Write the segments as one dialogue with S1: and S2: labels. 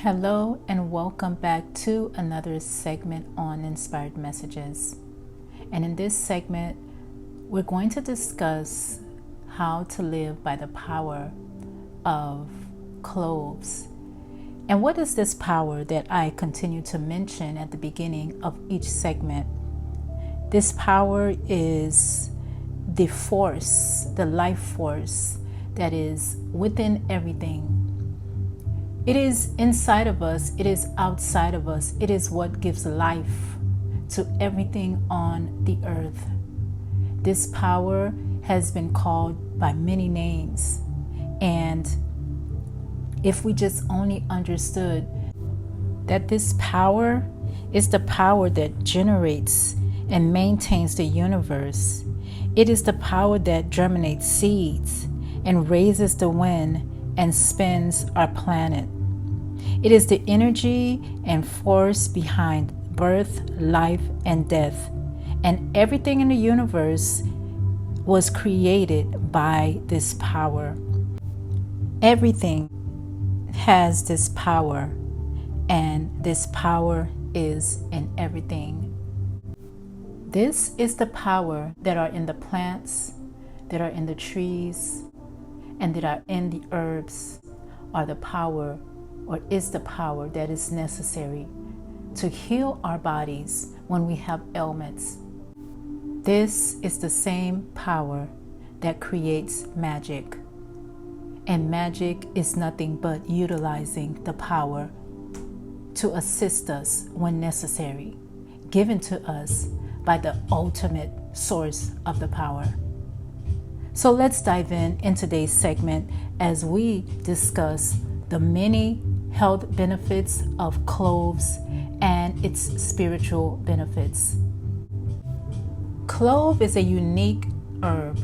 S1: Hello and welcome back to another segment on Inspired Messages. And in this segment, we're going to discuss how to live by the power of cloves. And what is this power that I continue to mention at the beginning of each segment? This power is the force, the life force that is within everything. It is inside of us, it is outside of us, it is what gives life to everything on the earth. This power has been called by many names, and if we just only understood that this power is the power that generates and maintains the universe, it is the power that germinates seeds and raises the wind and spins our planet. It is the energy and force behind birth, life, and death. And everything in the universe was created by this power. Everything has this power, and this power is in everything. This is the power that are in the plants, that are in the trees, and that are in the herbs, are the power, or is the power that is necessary to heal our bodies when we have ailments. This is the same power that creates magic. And magic is nothing but utilizing the power to assist us when necessary, given to us by the ultimate source of the power. So let's dive in today's segment as we discuss the many health benefits of cloves and its spiritual benefits. Clove is a unique herb.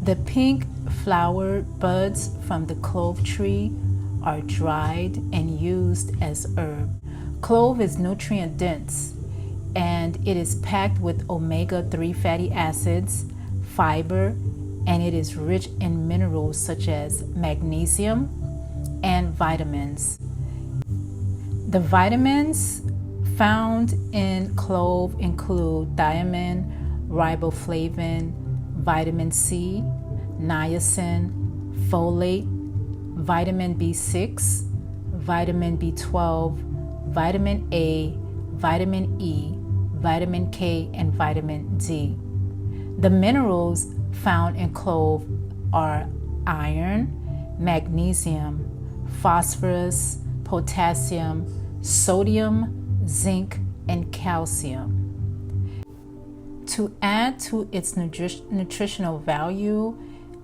S1: The pink flowered buds from the clove tree are dried and used as herb. Clove is nutrient dense, and it is packed with omega-3 fatty acids, fiber, and it is rich in minerals such as magnesium and vitamins. The vitamins found in clove include thiamine, riboflavin, vitamin C, niacin, folate, vitamin B6, vitamin B12, vitamin A, vitamin E, vitamin K, and vitamin D. The minerals found in clove are iron, magnesium, phosphorus, potassium, sodium, zinc, and calcium. To add to its nutritional value,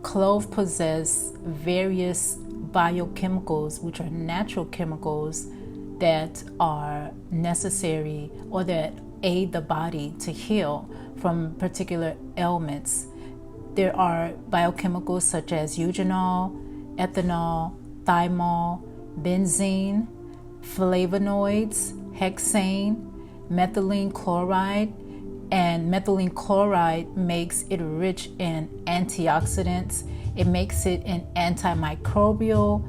S1: clove possess various biochemicals, which are natural chemicals that are necessary or that aid the body to heal from particular ailments. There are biochemicals such as eugenol, ethanol, thymol, benzene, flavonoids, hexane, methylene chloride, and methylene chloride makes it rich in antioxidants. It makes it an antimicrobial,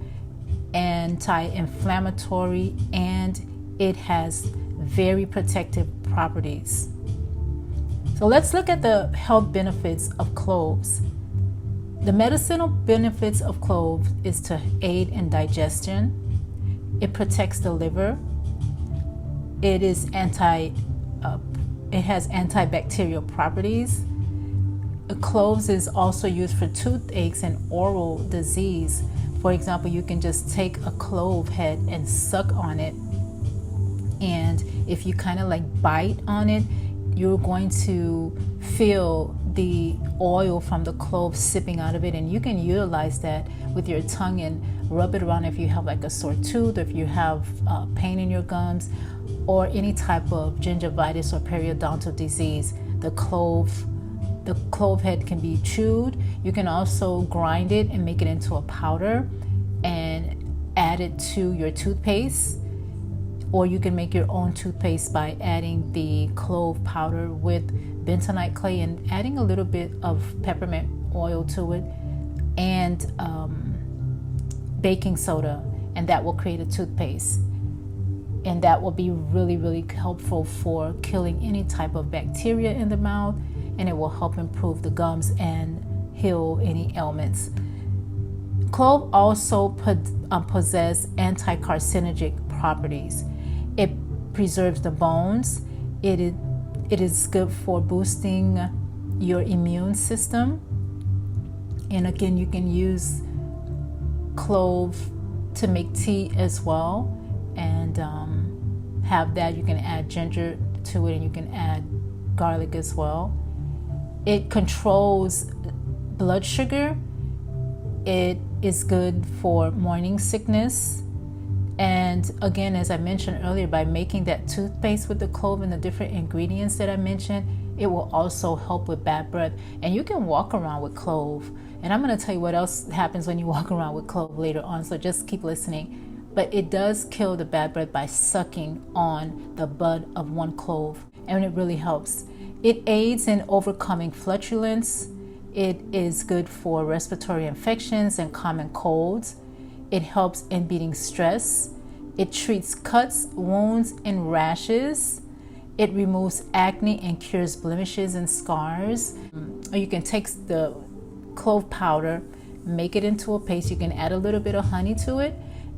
S1: anti-inflammatory, and it has very protective properties. So let's look at the health benefits of cloves. The medicinal benefits of clove is to aid in digestion. It protects the liver. It has antibacterial properties. Cloves is also used for toothaches and oral disease. For example, you can just take a clove head and suck on it, and if you kind of like bite on it, you're going to feel the oil from the clove sipping out of it, and you can utilize that with your tongue and rub it around if you have like a sore tooth, or if you have pain in your gums, or any type of gingivitis or periodontal disease. The clove head can be chewed. You can also grind it and make it into a powder and add it to your toothpaste, or you can make your own toothpaste by adding the clove powder with bentonite clay and adding a little bit of peppermint oil to it, and baking soda, and that will create a toothpaste. And that will be really, really helpful for killing any type of bacteria in the mouth, and it will help improve the gums and heal any ailments. Clove also possess anti-carcinogenic properties. It preserves the bones. It is good for boosting your immune system. And again, you can use clove to make tea as well, and have that. You can add ginger to it, and you can add garlic as well. It controls blood sugar. It is good for morning sickness. And again, as I mentioned earlier, by making that toothpaste with the clove and the different ingredients that I mentioned, it will also help with bad breath. And you can walk around with clove. And I'm going to tell you what else happens when you walk around with clove later on, so just keep listening. But it does kill the bad breath by sucking on the bud of one clove, and it really helps. It aids in overcoming flatulence. It is good for respiratory infections and common colds. It helps in beating stress. It treats cuts, wounds, and rashes. It removes acne and cures blemishes and scars. Or you can take the clove powder, make it into a paste. You can add a little bit of honey to it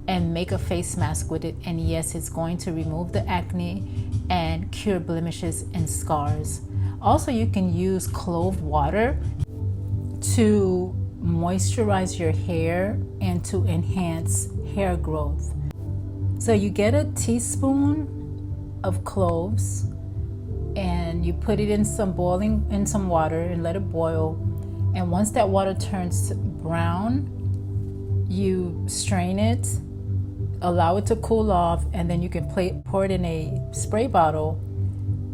S1: and make a face mask with it. And yes, it's going to remove the acne and cure blemishes and scars. Also, you can use clove water to moisturize your hair and to enhance hair growth. So you get a teaspoon of cloves and you put it in some water and let it boil. And once that water turns brown, you strain it, allow it to cool off, and then you can pour it in a spray bottle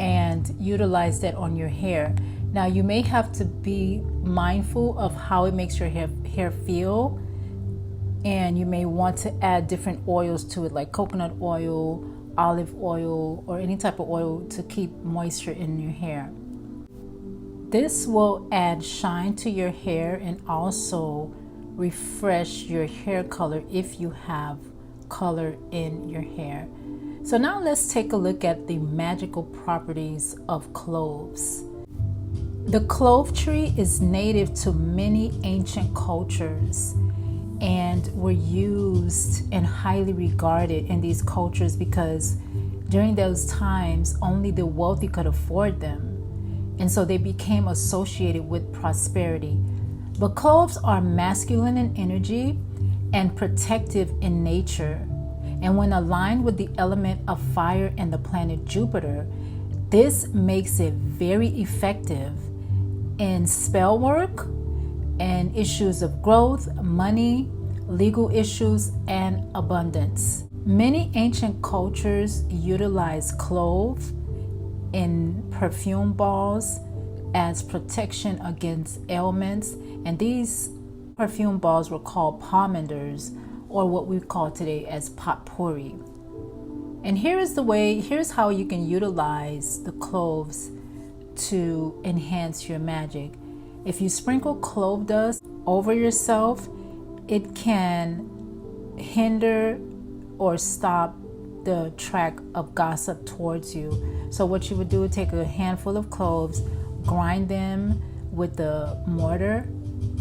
S1: and utilize that on your hair. Now, you may have to be mindful of how it makes your hair feel, and you may want to add different oils to it, like coconut oil, olive oil, or any type of oil to keep moisture in your hair. This will add shine to your hair and also refresh your hair color if you have color in your hair. So now let's take a look at the magical properties of cloves. The clove tree is native to many ancient cultures and were used and highly regarded in these cultures because during those times only the wealthy could afford them, and so they became associated with prosperity. But cloves are masculine in energy and protective in nature, and when aligned with the element of fire and the planet Jupiter, this makes it very effective in spell work and issues of growth, money, legal issues, and abundance. Many ancient cultures utilize clove in perfume balls as protection against ailments, and these perfume balls were called pomanders, or what we call today as potpourri. And here's how you can utilize the cloves to enhance your magic. If you sprinkle clove dust over yourself, it can hinder or stop the track of gossip towards you. So what you would do is take a handful of cloves, grind them with the mortar,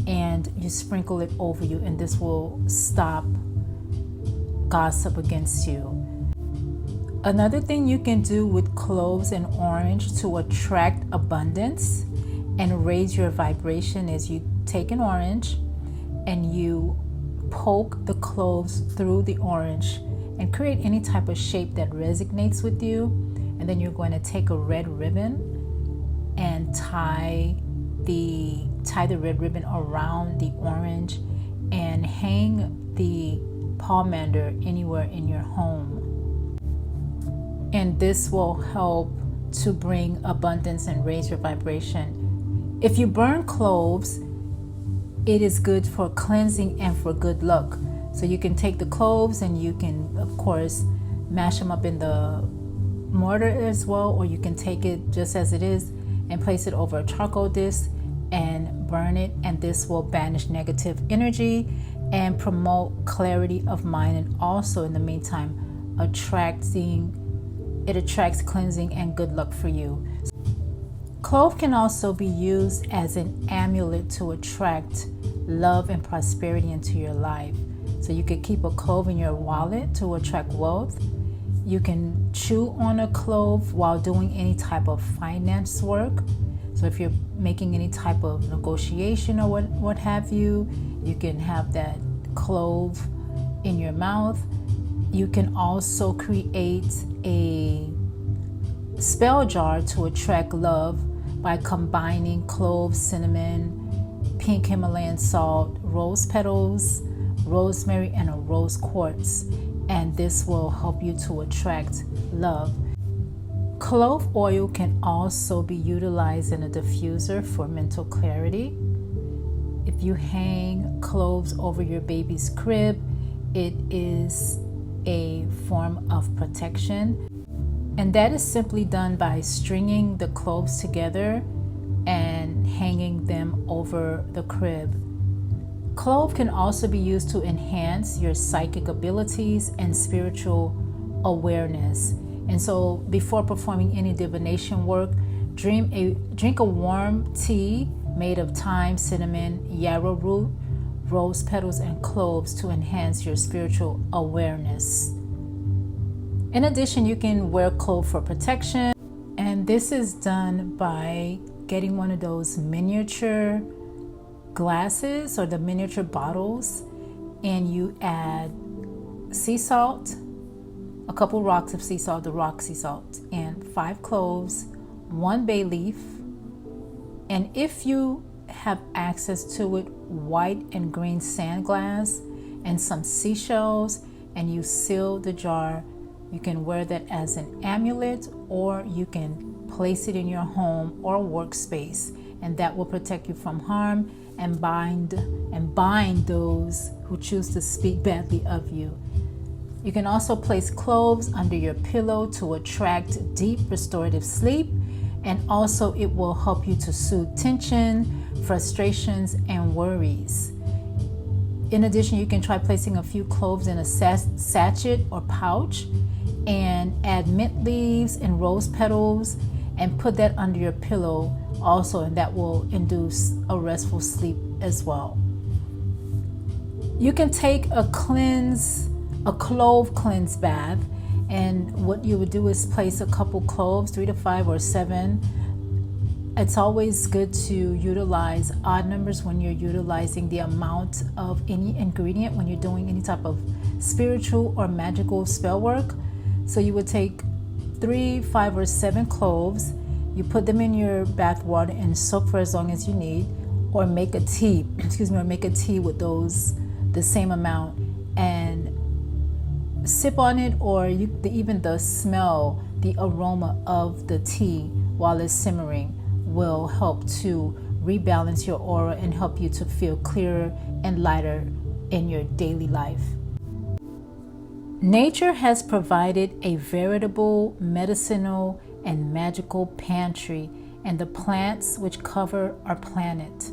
S1: and you sprinkle it over you, and this will stop gossip against you. Another thing you can do with cloves and orange to attract abundance and raise your vibration is you take an orange and you poke the cloves through the orange and create any type of shape that resonates with you. And then you're going to take a red ribbon and tie the red ribbon around the orange and hang the pomander anywhere in your home. And this will help to bring abundance and raise your vibration. If you burn cloves, it is good for cleansing and for good luck. So you can take the cloves and you can, of course, mash them up in the mortar as well, or you can take it just as it is and place it over a charcoal disc and burn it, and this will banish negative energy and promote clarity of mind, and also in the meantime it attracts cleansing and good luck for you. Clove can also be used as an amulet to attract love and prosperity into your life. So you could keep a clove in your wallet to attract wealth. You can chew on a clove while doing any type of finance work. So if you're making any type of negotiation or what have you, you can have that clove in your mouth. You can also create a spell jar to attract love by combining cloves, cinnamon, pink Himalayan salt, rose petals, rosemary, and a rose quartz. And this will help you to attract love. Clove oil can also be utilized in a diffuser for mental clarity. If you hang cloves over your baby's crib, it is a form of protection. And that is simply done by stringing the cloves together and hanging them over the crib. Clove can also be used to enhance your psychic abilities and spiritual awareness. And so before performing any divination work, drink a warm tea made of thyme, cinnamon, yarrow root, rose petals, and cloves to enhance your spiritual awareness. In addition, you can wear clove for protection, and this is done by getting one of those miniature glasses or the miniature bottles, and you add sea salt, a couple rocks of sea salt, the rock sea salt, and 5 cloves, 1 bay leaf, and if you have access to it, white and green sand glass and some seashells, and you seal the jar. You can wear that as an amulet, or you can place it in your home or workspace, and that will protect you from harm and bind those who choose to speak badly of you. You can also place cloves under your pillow to attract deep restorative sleep, and also it will help you to soothe tension, frustrations, and worries. In addition, you can try placing a few cloves in a sachet or pouch and add mint leaves and rose petals and put that under your pillow also, and that will induce a restful sleep as well. You can take a clove cleanse bath, and what you would do is place a couple cloves, 3 to 5 or 7. It's always good to utilize odd numbers when you're utilizing the amount of any ingredient when you're doing any type of spiritual or magical spell work. So you would take 3, 5, or 7 cloves, you put them in your bath water and soak for as long as you need, or make a tea, with those, the same amount, and sip on it, or even the smell, the aroma of the tea while it's simmering will help to rebalance your aura and help you to feel clearer and lighter in your daily life. Nature has provided a veritable medicinal and magical pantry in the plants which cover our planet.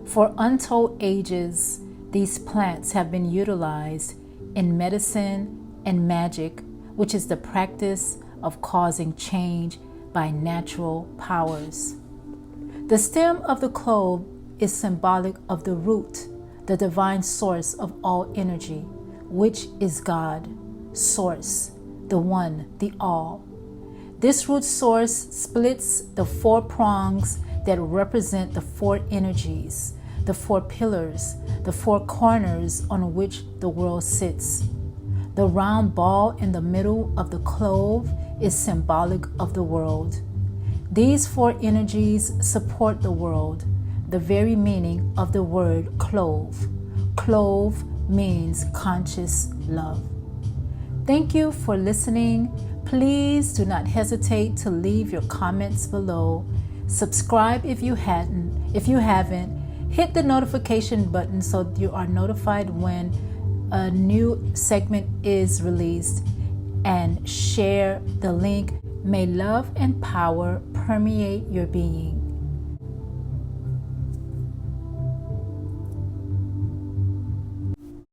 S1: For untold ages, these plants have been utilized in medicine and magic, which is the practice of causing change by natural powers. The stem of the clove is symbolic of the root, the divine source of all energy, which is God, Source, the One, the All. This root source splits the 4 prongs that represent the 4 energies, the 4 pillars, the 4 corners on which the world sits. The round ball in the middle of the clove is symbolic of the world. These 4 energies support the world, the very meaning of the word clove. Clove means conscious love. Thank you for listening. Please do not hesitate to leave your comments below. Subscribe if you haven't. Hit the notification button so you are notified when a new segment is released, and share the link. May love and power permeate your being.